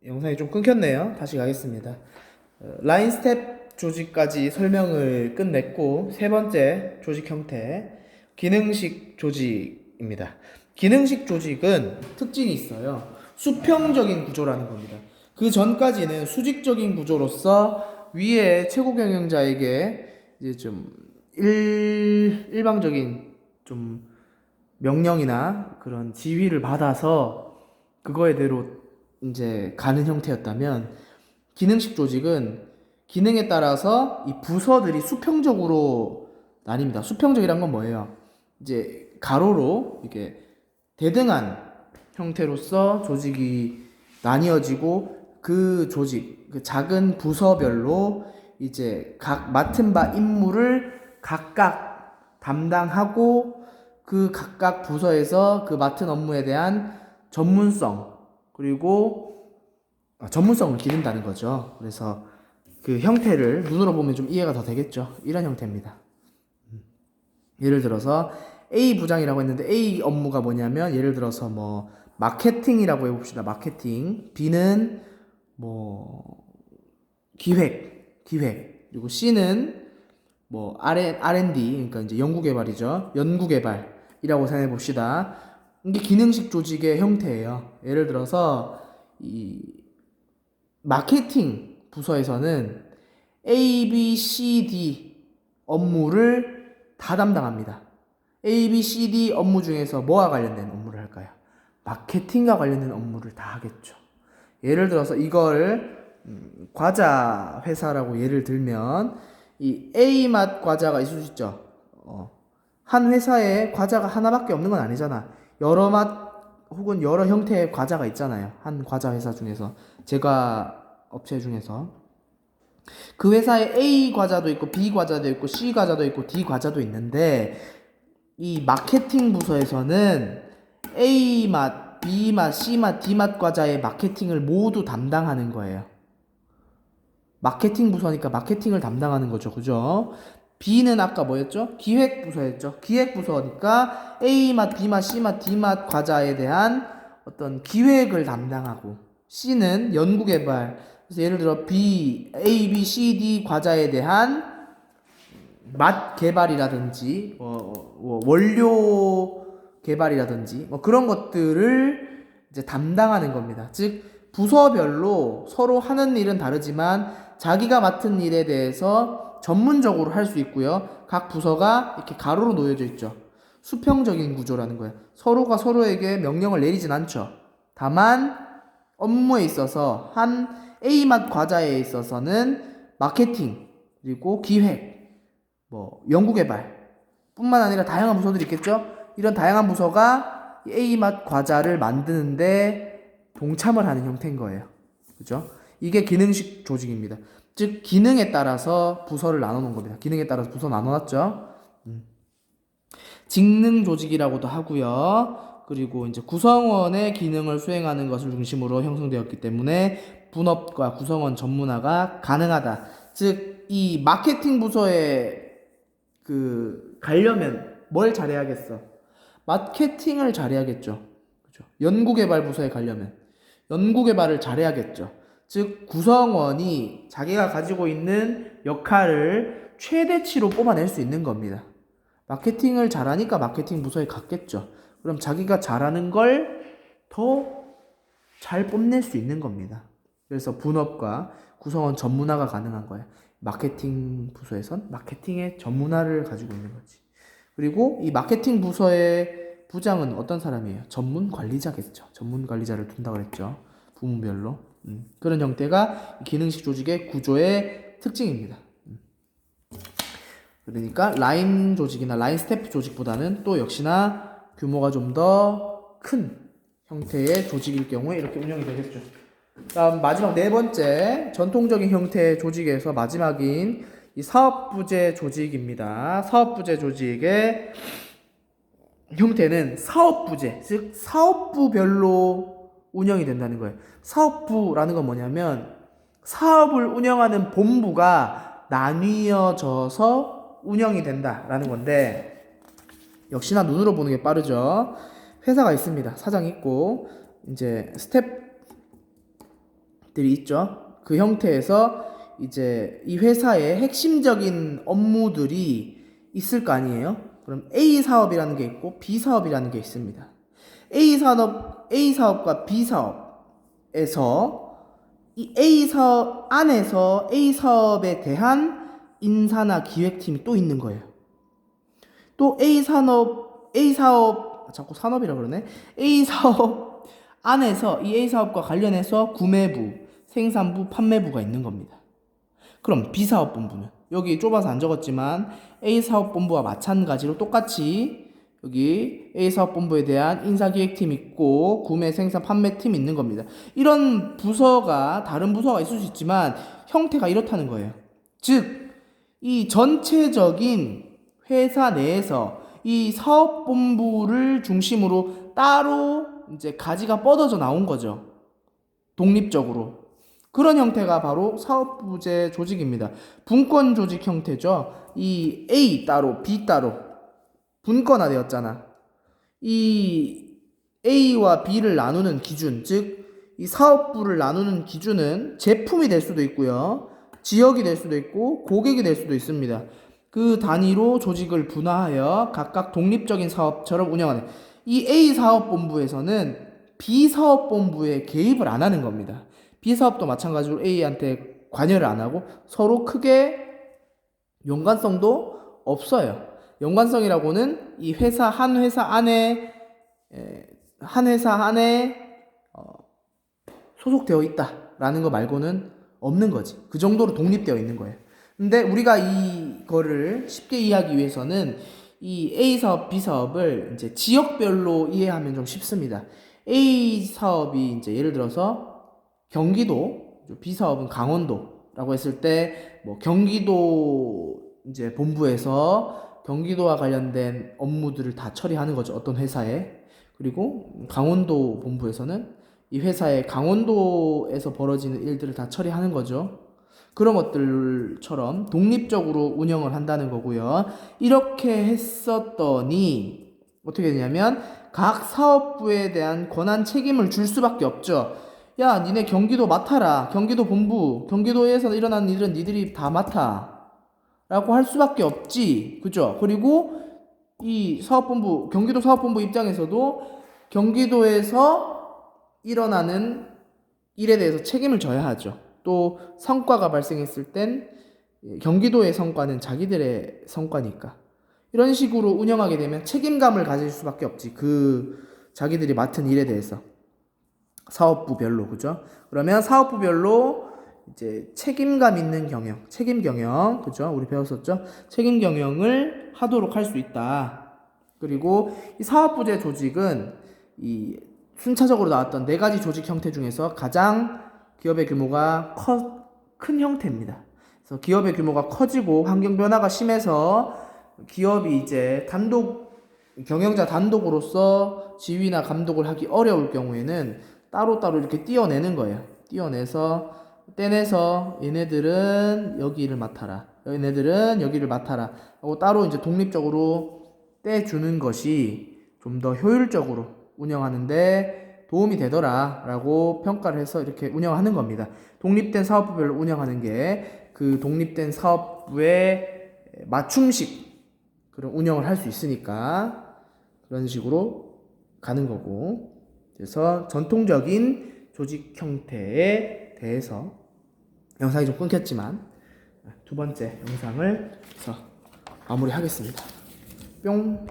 영상이 좀 끊겼네요. 다시 가겠습니다. 라인 스텝 조직까지 설명을 끝냈고, 세 번째 조직 형태, 기능식 조직입니다. 기능식 조직은 특징이 있어요. 수평적인 구조라는 겁니다. 그 전까지는 수직적인 구조로서 위에 최고 경영자에게 이제 좀 일방적인 좀 명령이나 그런 지휘를 받아서 그거에대로 이제 가는 형태였다면, 기능식 조직은 기능에 따라서 이 부서들이 수평적으로 나뉩니다. 수평적이란 건 뭐예요? 이제 가로로 이게 대등한 형태로서 조직이 나뉘어지고, 그 조직, 그 작은 부서별로 이제 각 맡은 바 임무를 각각 담당하고, 그 각각 부서에서 그 맡은 업무에 대한 전문성, 그리고 전문성을 기른다는 거죠. 그래서 그 형태를 눈으로 보면 좀 이해가 더 되겠죠. 이런 형태입니다. 예를 들어서 A 부장이라고 했는데, A 업무가 뭐냐면, 예를 들어서 뭐 마케팅이라고 해봅시다. 마케팅. B는 뭐 기획. 그리고 C는 뭐 R&D, 그러니까 이제 연구개발이죠. 연구개발이라고 생각해 봅시다. 이게 기능식 조직의 형태예요. 예를 들어서 이 마케팅 부서에서는 A, B, C, D 업무를 다 담당합니다. A, B, C, D 업무 중에서 뭐와 관련된 업무를 할까요? 마케팅과 관련된 업무를 다 하겠죠. 예를 들어서 이걸 과자 회사라고 예를 들면, 이 A 맛 과자가 있을 수 있죠. 한 회사에 과자가 하나밖에 없는 건 아니잖아. 여러 맛 혹은 여러 형태의 과자가 있잖아요. 한 과자 회사 중에서, 제과 업체 중에서. 그 회사에 A 과자도 있고 B 과자도 있고 C 과자도 있고 D 과자도 있는데, 이 마케팅 부서에서는 A 맛, B 맛, C 맛, D 맛 과자의 마케팅을 모두 담당하는 거예요. 마케팅 부서니까 마케팅을 담당하는 거죠. 그죠? B는 아까 뭐였죠? 기획 부서였죠. 기획 부서니까 A 맛, B 맛, C 맛, D 맛 과자에 대한 어떤 기획을 담당하고, C는 연구 개발. 그래서 예를 들어 A, B, C, D 과자에 대한 맛 개발이라든지 원료 개발이라든지 뭐 그런 것들을 이제 담당하는 겁니다. 즉 부서별로 서로 하는 일은 다르지만 자기가 맡은 일에 대해서 전문적으로 할 수 있고요. 각 부서가 이렇게 가로로 놓여져 있죠. 수평적인 구조라는 거예요. 서로가 서로에게 명령을 내리진 않죠. 다만 업무에 있어서 한 A맛 과자에 있어서는 마케팅, 그리고 기획, 뭐 연구개발 뿐만 아니라 다양한 부서들이 있겠죠. 이런 다양한 부서가 A맛 과자를 만드는데 동참을 하는 형태인 거예요. 그죠? 이게 기능식 조직입니다. 즉 기능에 따라서 부서를 나눠 놓은 겁니다. 기능에 따라서 부서 나눠놨죠. 직능 조직이라고도 하고요. 그리고 이제 구성원의 기능을 수행하는 것을 중심으로 형성되었기 때문에 분업과 구성원 전문화가 가능하다. 즉 이 마케팅 부서에 가려면 뭘 잘해야겠어? 마케팅을 잘해야겠죠. 그죠? 연구개발 부서에 가려면 연구개발을 잘해야겠죠. 즉 구성원이 자기가 가지고 있는 역할을 최대치로 뽑아낼 수 있는 겁니다. 마케팅을 잘하니까 마케팅 부서에 갔겠죠. 그럼 자기가 잘하는 걸 더 잘 뽐낼 수 있는 겁니다. 그래서 분업과 구성원 전문화가 가능한 거예요. 마케팅 부서에선 마케팅의 전문화를 가지고 있는 거지. 그리고 이 마케팅 부서의 부장은 어떤 사람이에요? 전문 관리자겠죠. 전문 관리자를 둔다고 했죠. 부문별로. 그런 형태가 기능식 조직의 구조의 특징입니다. 그러니까 라인 조직이나 라인 스태프 조직보다는 또 역시나 규모가 좀 더 큰 형태의 조직일 경우에 이렇게 운영이 되겠죠. 다음 마지막 네 번째 전통적인 형태의 조직에서 마지막인 이 사업부제 조직입니다. 사업부제 조직의 형태는 사업부제, 즉 사업부별로 운영이 된다는 거예요. 사업부라는 건 뭐냐면 사업을 운영하는 본부가 나뉘어져서 운영이 된다라는 건데, 역시나 눈으로 보는 게 빠르죠. 회사가 있습니다. 사장이 있고 이제 스텝 있죠. 그 형태에서 이제 이 회사의 핵심적인 업무들이 있을 거 아니에요. 그럼 A 사업이라는 게 있고 B 사업이라는 게 있습니다. A 사업과 B 사업에서 이 A 사업 안에서 A 사업에 대한 인사나 기획팀이 또 있는 거예요. 또 자꾸 산업이라 그러네. A 사업 안에서 이 A 사업과 관련해서 구매부, 생산부, 판매부가 있는 겁니다. 그럼 B 사업 본부는 여기 좁아서 안 적었지만 A 사업 본부와 마찬가지로 똑같이 여기 A 사업 본부에 대한 인사기획팀 있고 구매, 생산, 판매팀 있는 겁니다. 이런 부서가 다른 부서가 있을 수 있지만 형태가 이렇다는 거예요. 즉, 이 전체적인 회사 내에서 이 사업본부를 중심으로 따로 이제 가지가 뻗어져 나온 거죠. 독립적으로. 그런 형태가 바로 사업부제 조직입니다. 분권 조직 형태죠. 이 A 따로, B 따로 분권화되었잖아. 이 A와 B를 나누는 기준, 즉 이 사업부를 나누는 기준은 제품이 될 수도 있고요. 지역이 될 수도 있고 고객이 될 수도 있습니다. 그 단위로 조직을 분화하여 각각 독립적인 사업처럼 운영하는 이 A 사업본부에서는 B 사업본부에 개입을 안 하는 겁니다. B 사업도 마찬가지로 A한테 관여를 안 하고 서로 크게 연관성도 없어요. 연관성이라고는 이 한 회사 안에 소속되어 있다라는 거 말고는 없는 거지. 그 정도로 독립되어 있는 거예요. 근데 우리가 이거를 쉽게 이해하기 위해서는 이 A 사업, B 사업을 이제 지역별로 이해하면 좀 쉽습니다. A 사업이 이제 예를 들어서 경기도, B 사업은 강원도라고 했을 때 뭐 경기도 이제 본부에서 경기도와 관련된 업무들을 다 처리하는 거죠. 어떤 회사에. 그리고 강원도 본부에서는 이 회사의 강원도에서 벌어지는 일들을 다 처리하는 거죠. 그런 것들처럼 독립적으로 운영을 한다는 거고요. 이렇게 했었더니 어떻게 되냐면 각 사업부에 대한 권한 책임을 줄 수밖에 없죠. 야, 니네 경기도 맡아라. 경기도 본부, 경기도에서 일어나는 일은 니들이 다 맡아. 라고 할 수밖에 없지. 그죠? 그리고 이 사업본부, 경기도 사업본부 입장에서도 경기도에서 일어나는 일에 대해서 책임을 져야 하죠. 또 성과가 발생했을 땐 경기도의 성과는 자기들의 성과니까. 이런 식으로 운영하게 되면 책임감을 가질 수밖에 없지. 그 자기들이 맡은 일에 대해서. 사업부별로, 그죠? 그러면 사업부별로 이제 책임감 있는 경영, 책임 경영, 그죠? 우리 배웠었죠? 책임 경영을 하도록 할 수 있다. 그리고 이 사업부제 조직은 이 순차적으로 나왔던 4가지 조직 형태 중에서 가장 기업의 규모가 큰 형태입니다. 그래서 기업의 규모가 커지고 환경 변화가 심해서 기업이 이제 경영자 단독으로서 지휘나 감독을 하기 어려울 경우에는 따로따로 이렇게 떼어내는 거예요. 떼내서 얘네들은 여기를 맡아라. 얘네들은 여기를 맡아라. 하고 따로 이제 독립적으로 떼주는 것이 좀 더 효율적으로 운영하는데 도움이 되더라 라고 평가를 해서 이렇게 운영하는 겁니다. 독립된 사업부별로 운영하는 게 그 독립된 사업부의 맞춤식 그런 운영을 할 수 있으니까 그런 식으로 가는 거고, 그래서 전통적인 조직 형태에 대해서 영상이 좀 끊겼지만 두 번째 영상을 마무리하겠습니다. 뿅.